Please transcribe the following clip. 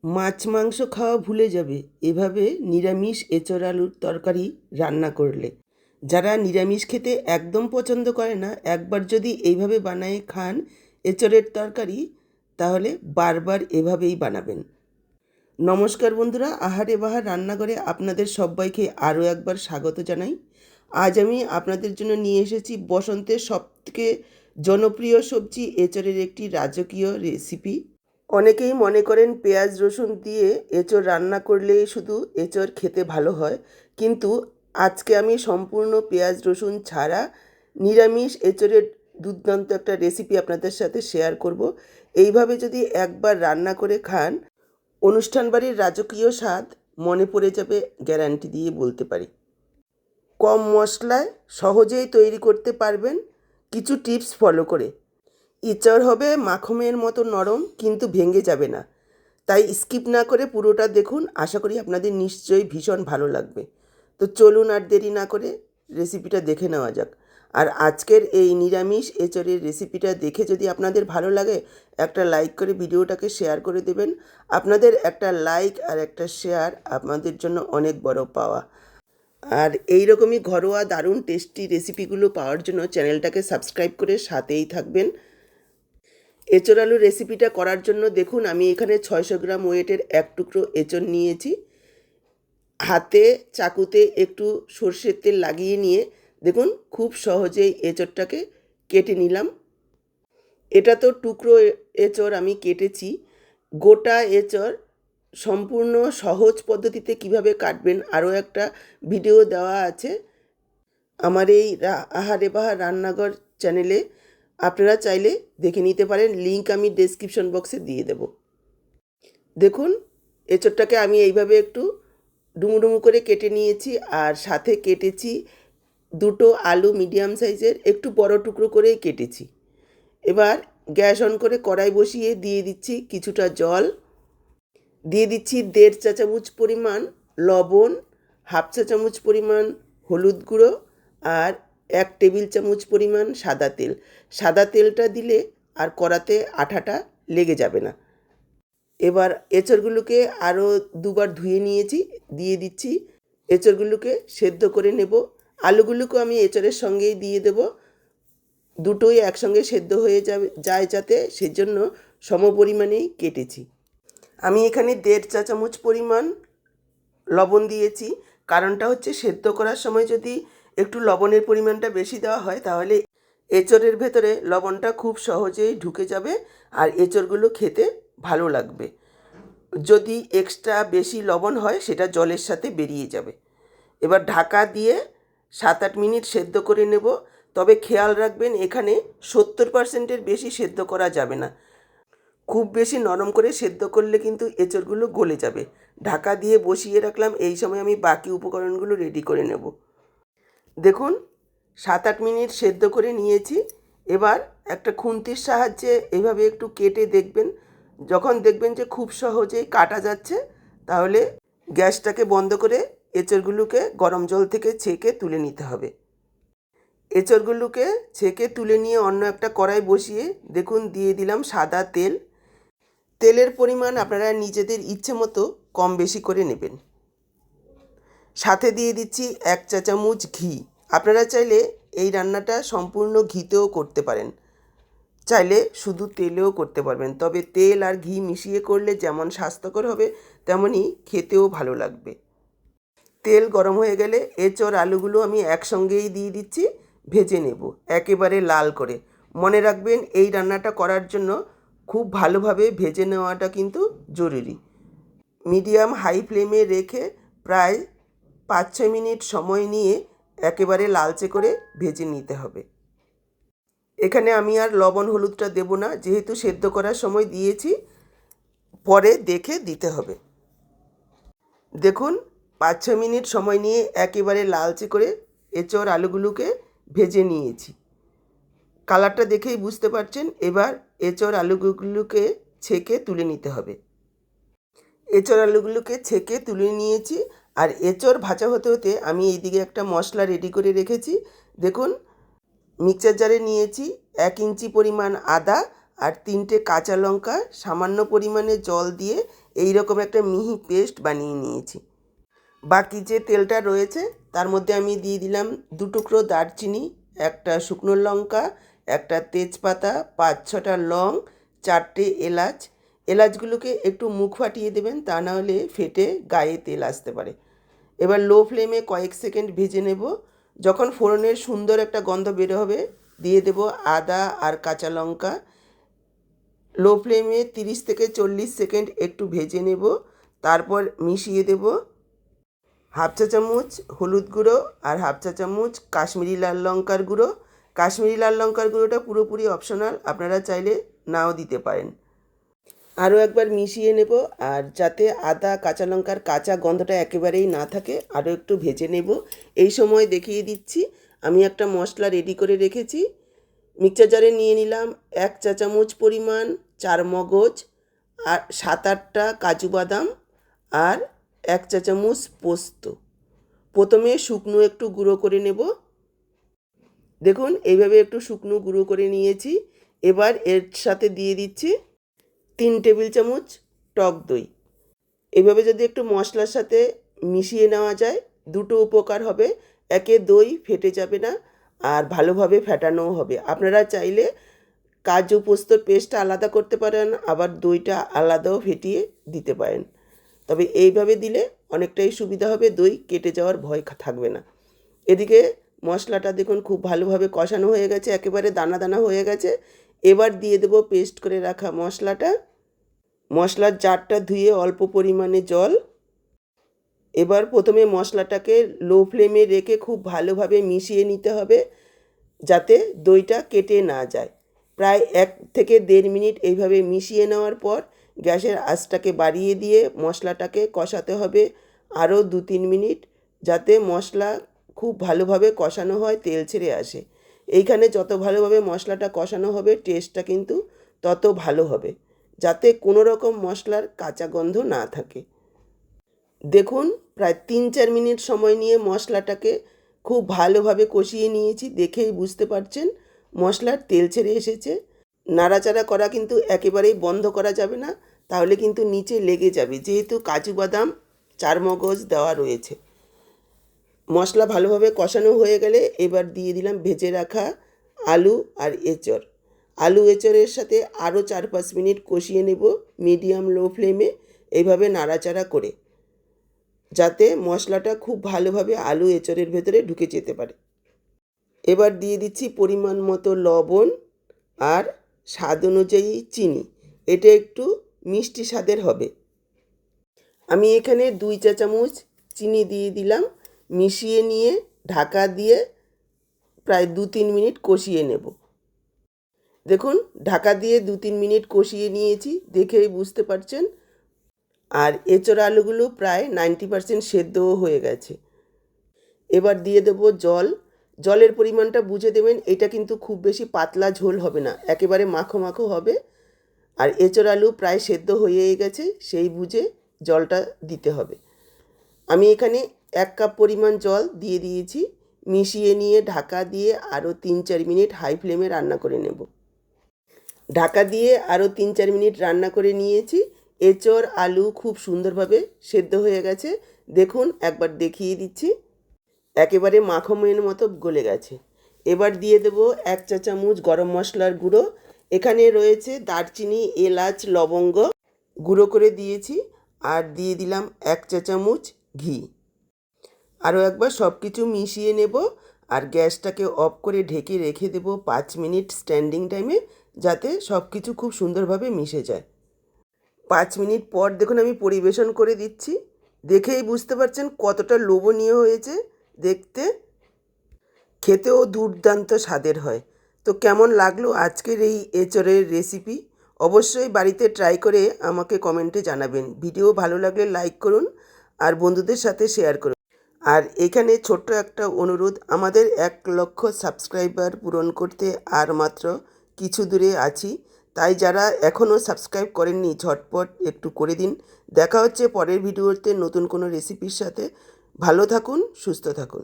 মাছ মাংস খাওয়া ভুলে যাবে এভাবে নিরামিষ এঁচোড় আলুর তরকারি রান্না করলে। যারা নিরামিষ খেতে একদম পছন্দ করে না, একবার যদি এইভাবে বানিয়ে খান এঁচোড়ের তরকারি, তাহলে বারবার এভাবেই বানাবেন। নমস্কার বন্ধুরা, আহারে বাহার রান্নাঘরে আপনাদের সবাইকে আরও একবার স্বাগত জানাই। আজ আমি আপনাদের জন্য নিয়ে এসেছি বসন্তের সবথেকে জনপ্রিয় সবজি এঁচোড়ের একটি রাজকীয় রেসিপি। অনেকেই মনে করেন পেঁয়াজ রসুন দিয়ে এঁচোড় রান্না করলেই শুধু এঁচোড় খেতে ভালো হয়, কিন্তু আজকে আমি সম্পূর্ণ পেঁয়াজ রসুন ছাড়া নিরামিষ এঁচোড়ের দুর্দান্ত একটা রেসিপি আপনাদের সাথে শেয়ার করব। এইভাবে যদি একবার রান্না করে খান, অনুষ্ঠান বাড়ির রাজকীয় স্বাদ মনে পড়ে যাবে, গ্যারান্টি দিয়ে বলতে পারি। কম মশলায় সহজেই তৈরি করতে পারবেন কিছু টিপস ফলো করে। এঁচোড় হবে মাখনের মতো নরম, কিন্তু ভেঙে যাবে না। তাই স্কিপ না করে পুরোটা দেখুন, আশা করি আপনাদের নিশ্চয়ই ভীষণ ভালো লাগবে। তো চলুন আর দেরি না করে রেসিপিটা দেখে নেওয়া যাক। আর আজকের এই নিরামিষ এঁচোড়ের রেসিপিটা দেখে যদি আপনাদের ভালো লাগে, একটা লাইক করে ভিডিওটাকে শেয়ার করে দেবেন। আপনাদের একটা লাইক আর একটা শেয়ার আমাদের জন্য অনেক বড় পাওয়া। আর এই রকমই ঘরোয়া দারুণ টেস্টি রেসিপিগুলো পাওয়ার জন্য চ্যানেলটাকে সাবস্ক্রাইব করে সাথেই থাকবেন। এঁচোড় আলু রেসিপিটা করার জন্য দেখুন, আমি এখানে 600 গ্রাম ওয়েটের এক টুকরো এঁচোড় নিয়েছি। হাতে চাকুতে একটু সর্ষের তেল লাগিয়ে নিয়ে দেখুন খুব সহজেই এঁচোড়টাকে কেটে নিলাম। এটা তো টুকরো এঁচোড় আমি কেটেছি। গোটা এঁচোড় সম্পূর্ণ সহজ পদ্ধতিতে কিভাবে কাটবেন আরও একটা ভিডিও দেওয়া আছে আমার এই আহারে বাহার রান্নাঘর চ্যানেলে। আপনারা চাইলে দেখে নিতে পারেন, লিংক আমি ডেসক্রিপশন বক্সে দিয়ে দেব। দেখুন এঁচোড়টাকে আমি এইভাবে একটু ডুমু ডুমু করে কেটে নিয়েছি, আর সাথে কেটেছি দুটো আলু মিডিয়াম সাইজের, একটু বড় টুকরো করেই কেটেছি। এবার গ্যাস অন করে কড়াই বসিয়ে দিয়ে দিচ্ছি কিছুটা জল, দিয়ে দিচ্ছি 1.5 চা চামচ পরিমাণ লবণ, 1/2 চা চামচ পরিমাণ হলুদ গুঁড়ো, আর 1 টেবিল চামচ পরিমাণ সাদা তেল। সাদা তেলটা দিলে আর কড়াতে আঠাটা লেগে যাবে না। এবার এঁচোড়গুলোকে আরও দুবার ধুয়ে নিয়েছি, দিয়ে দিচ্ছি। এঁচোড়গুলোকে সেদ্ধ করে নেব। আলুগুলোকে আমি এঁচোড়ের সঙ্গেই দিয়ে দেব, দুটোই একসঙ্গে সেদ্ধ হয়ে যায় যাতে, সেজন্য সমপরিমাণেই কেটেছি। আমি এখানে 1.5 চা চামচ পরিমাণ লবণ দিয়েছি। কারণটা হচ্ছে সেদ্ধ করার সময় যদি একটু লবণের পরিমাণটা বেশি দেওয়া হয়, তাহলে এঁচোড়ের ভেতরে লবণটা খুব সহজেই ঢুকে যাবে আর এঁচোড়গুলো খেতে ভালো লাগবে। যদি এক্সট্রা বেশি লবণ হয়, সেটা জলের সাথে বেরিয়ে যাবে। এবার ঢাকা দিয়ে 7-8 মিনিট সেদ্ধ করে নেব। তবে খেয়াল রাখবেন, এখানে 70%-এর বেশি সেদ্ধ করা যাবে না। খুব বেশি নরম করে সেদ্ধ করলে কিন্তু এঁচোড়গুলো গলে যাবে। ঢাকা দিয়ে বসিয়ে রাখলাম, এই সময় আমি বাকি উপকরণগুলো রেডি করে নেব। দেখুন 7-8 মিনিট সেদ্ধ করে নিয়েছি। এবার একটা খুন্তির সাহায্যে এইভাবে একটু কেটে দেখবেন। যখন দেখবেন যে খুব সহজেই কাটা যাচ্ছে, তাহলে গ্যাসটাকে বন্ধ করে এঁচোড়গুলোকে গরম জল থেকে ছেঁকে তুলে নিতে হবে। এঁচোড়গুলোকে ছেঁকে তুলে নিয়ে অন্য একটা কড়াই বসিয়ে দেখুন দিয়ে দিলাম সাদা তেল। তেলের পরিমাণ আপনারা নিজেদের ইচ্ছে মতো কম বেশি করে নেবেন। সাথে দিয়ে দিচ্ছি 1 চা চামচ ঘি। আপনারা চাইলে এই রান্নাটা সম্পূর্ণ ঘিতেও করতে পারেন, চাইলে শুধু তেলেও করতে পারবেন। তবে তেল আর ঘি মিশিয়ে করলে যেমন স্বাস্থ্যকর হবে, তেমনই খেতেও ভালো লাগবে। তেল গরম হয়ে গেলে এঁচোড় আলুগুলো আমি একসঙ্গেই দিয়ে দিচ্ছি, ভেজে নেব একেবারে লাল করে। মনে রাখবেন, এই রান্নাটা করার জন্য খুব ভালোভাবে ভেজে নেওয়াটা কিন্তু জরুরি। মিডিয়াম হাই ফ্লেমে রেখে প্রায় 5-6 মিনিট সময় নিয়ে একেবারে লালচে করে ভেজে নিতে হবে। এখানে আমি আর লবণ হলুদটা দেব না, যেহেতু সেদ্ধ করার সময় দিয়েছি, পরে দেখে দিতে হবে। দেখুন 5-6 মিনিট সময় নিয়ে একেবারে লালচে করে এঁচোড় আলুগুলোকে ভেজে নিয়েছি। কালারটা দেখেই বুঝতে পারছেন। এবার এঁচোড় আলুগুলোকে ছেঁকে তুলে নিতে হবে। এঁচোড় আলুগুলোকে ছেঁকে তুলে নিয়েছি, আর এঁচোড় ভাজা হতে হতে আমি এইদিকে একটা মশলা রেডি করে রেখেছি। দেখুন মিক্সচার জারে নিয়েছি 1 ইঞ্চি পরিমাণ আদা আর 3টে কাঁচা লঙ্কা, সামান্য পরিমাণে জল দিয়ে এই রকম একটা মিহি পেস্ট বানিয়ে নিয়েছি। বাকি যে তেলটা রয়েছে তার মধ্যে আমি দিয়ে দিলাম 2 টুকরো দারচিনি, একটা শুকনো লঙ্কা, একটা তেজপাতা, 5-6টা লং, 4টে এলাচ। এলাচগুলোকে একটু মুখ ফাটিয়ে দেবেন, তা না হলে ফেটে গায়ে তেল আসতে পারে। এবার লো ফ্লেমে কয়েক সেকেন্ড ভেজে নেব। যখন ফোড়নের সুন্দর একটা গন্ধ বের হবে দিয়ে দেব আদা আর কাঁচা লঙ্কা। লো ফ্লেমে 30 থেকে 40 সেকেন্ড একটু ভেজে নেব। তারপর মিশিয়ে দেব হাফ চা চামচ হলুদ গুঁড়ো আর হাফ চা চামচ কাশ্মীরি লাল লঙ্কার গুঁড়ো। কাশ্মীরি লাল লঙ্কার গুঁড়োটা পুরোপুরি অপশনাল, আপনারা চাইলে নাও দিতে পারেন। আরও একবার মিশিয়ে নেব, আর যাতে আদা কাঁচা লঙ্কার কাঁচা গন্ধটা একেবারেই না থাকে আরও একটু ভেজে নেব। এই সময় দেখিয়ে দিচ্ছি আমি একটা মশলা রেডি করে রেখেছি। মিক্সচার জারে নিয়ে নিলাম 1 চা চামচ পরিমাণ চারমগজ, আর 7-8টা কাজু বাদাম, আর 1 চা চামচ পোস্ত। প্রথমে শুকনো একটু গুঁড়ো করে নেব। দেখুন এইভাবে একটু শুকনো গুঁড়ো করে নিয়েছি। এবার এর সাথে দিয়ে দিচ্ছি 3 টেবিল চামচ টক দই। এইভাবে যদি একটু মশলার সাথে মিশিয়ে নেওয়া যায় দুটো উপকার হবে। একে দই ফেটে যাবে না, আর ভালোভাবে ফেটানোও হবে। আপনারা চাইলে কাজু পোস্তর পেস্টটা আলাদা করতে পারেন, আবার দইটা আলাদাও ফেটিয়ে দিতে পারেন। তবে এইভাবে দিলে অনেকটাই সুবিধা হবে, দই কেটে যাওয়ার ভয় থাকবে না। এদিকে মশলাটা দেখুন খুব ভালোভাবে কষানো হয়ে গেছে, একেবারে দানা দানা হয়ে গেছে। এবার দিয়ে দেবো পেস্ট করে রাখা মশলাটা। মশলার জারটা ধুয়ে অল্প পরিমাণে জল। এবার প্রথমে মশলাটাকে লো ফ্লেমে রেখে খুব ভালোভাবে মিশিয়ে নিতে হবে, যাতে দইটা কেটে না যায়। প্রায় 1 থেকে 1.5 মিনিট এইভাবে মিশিয়ে নেওয়ার পর গ্যাসের আঁচটাকে বাড়িয়ে দিয়ে মশলাটাকে কষাতে হবে আরও 2-3 মিনিট, যাতে মশলা খুব ভালোভাবে কষানো হয়, তেল ছেড়ে আসে। এইখানে যত ভালোভাবে মশলাটা কষানো হবে টেস্টটা কিন্তু তত ভালো হবে, যাতে কোনো রকম মশলার কাঁচা গন্ধ না থাকে। দেখুন প্রায় 3-4 মিনিট সময় নিয়ে মশলাটাকে খুব ভালোভাবে কষিয়ে নিয়েছি। দেখেই বুঝতে পারছেন মশলার তেল ছেড়ে এসেছে। নাড়াচাড়া করা কিন্তু একেবারেই বন্ধ করা যাবে না, তাহলে কিন্তু নিচে লেগে যাবে, যেহেতু কাজু বাদাম চারমগজ দেওয়া রয়েছে। মশলা ভালোভাবে কষানো হয়ে গেলে এবার দিয়ে দিলাম ভেজে রাখা আলু আর এঁচড়। আলু এঁচড়ের সাথে আরও 4-5 মিনিট কষিয়ে নেব মিডিয়াম লো ফ্লেমে, এইভাবে নাড়াচাড়া করে, যাতে মশলাটা খুব ভালোভাবে আলু এঁচড়ের ভেতরে ঢুকে যেতে পারে। এবার দিয়ে দিচ্ছি পরিমাণ মতো লবণ আর স্বাদ অনুযায়ী চিনি। এটা একটু মিষ্টি স্বাদের হবে। আমি এখানে 2 চা চামচ চিনি দিয়ে দিলাম। মিশিয়ে নিয়ে ঢাকা দিয়ে প্রায় 2-3 মিনিট কষিয়ে নেব। দেখুন ঢাকা দিয়ে 2-3 মিনিট কষিয়ে নিয়েছি, দেখেই বুঝতে পারছেন। আর এঁচড় আলুগুলো প্রায় 90% সেদ্ধও হয়ে গেছে। এবার দিয়ে দেবো জল। জলের পরিমাণটা বুঝে দেবেন, এটা কিন্তু খুব বেশি পাতলা ঝোল হবে না, একেবারে মাখো মাখো হবে। আর এঁচড় আলু প্রায় সেদ্ধ হয়েই গেছে, সেই বুঝে জলটা দিতে হবে। আমি এখানে 1 কাপ পরিমাণ জল দিয়ে দিয়েছি। মিশিয়ে নিয়ে ঢাকা দিয়ে আরও 3-4 মিনিট হাই ফ্লেমে রান্না করে নেব। ঢাকা দিয়ে আরও 3-4 মিনিট রান্না করে নিয়েছি। এঁচড় আলু খুব সুন্দরভাবে সেদ্ধ হয়ে গেছে। দেখুন একবার দেখিয়ে দিচ্ছি, একেবারে মাখনের মতো গলে গেছে। এবার দিয়ে দেব 1 চা চামচ গরম মশলার গুঁড়ো। এখানে রয়েছে দারচিনি, এলাচ, লবঙ্গ গুঁড়ো করে দিয়েছি। আর দিয়ে দিলাম 1 চা চামচ ঘি। আরও একবার সব কিছু মিশিয়ে নেব, আর গ্যাসটাকে অফ করে ঢেকে রেখে দেব 5 মিনিট স্ট্যান্ডিং টাইমে, যাতে সব কিছু খুব সুন্দরভাবে মিশে যায়। 5 মিনিট পর দেখুন আমি পরিবেশন করে দিচ্ছি। দেখেই বুঝতে পারছেন কতটা লোভনীয় হয়েছে দেখতে, খেতেও দুর্দান্ত স্বাদের হয়। তো কেমন লাগলো আজকের এই এঁচড়ের রেসিপি? অবশ্যই বাড়িতে ট্রাই করে আমাকে কমেন্টে জানাবেন। ভিডিও ভালো লাগলে লাইক করুন আর বন্ধুদের সাথে শেয়ার করুন। আর এখানে ছোট্ট একটা অনুরোধ, আমাদের 1 লক্ষ সাবস্ক্রাইবার পূরণ করতে আর মাত্র কিছু দূরে আছি। তাই যারা এখনও সাবস্ক্রাইব করেননি ঝটপট একটু করে দিন। দেখা হচ্ছে পরের ভিডিওতে নতুন কোনো রেসিপির সাথে। ভালো থাকুন, সুস্থ থাকুন।